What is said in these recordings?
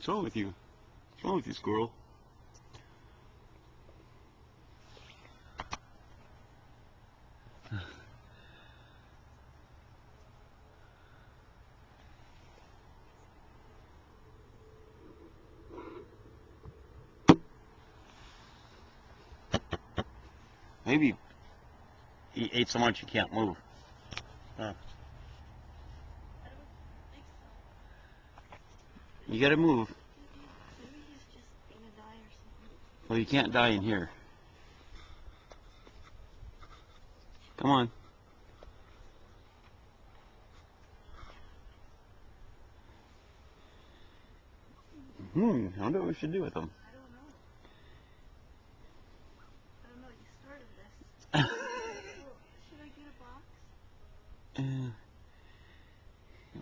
What's wrong with you? What's wrong with you, squirrel? Maybe he ate so much he can't move. Huh. I don't think so. You gotta move. Maybe he's just gonna die or something. Well, you can't die in here. Come on. I wonder what we should do with him. I don't know. I don't know. You started this. Well, should I get a box?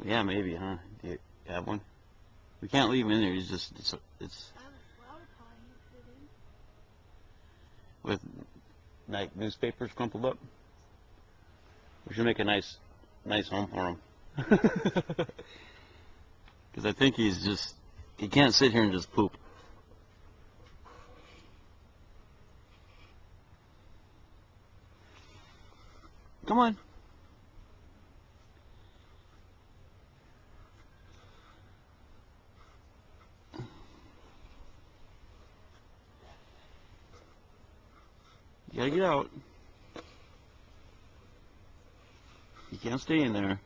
Yeah, maybe, huh? Do you have one? We can't leave him in there. He's just it's I have a flower pot you fit in. with like newspapers crumpled up. We should make a nice home for him. Because I think he can't sit here and just poop. Come on. You gotta get out. You can't stay in there.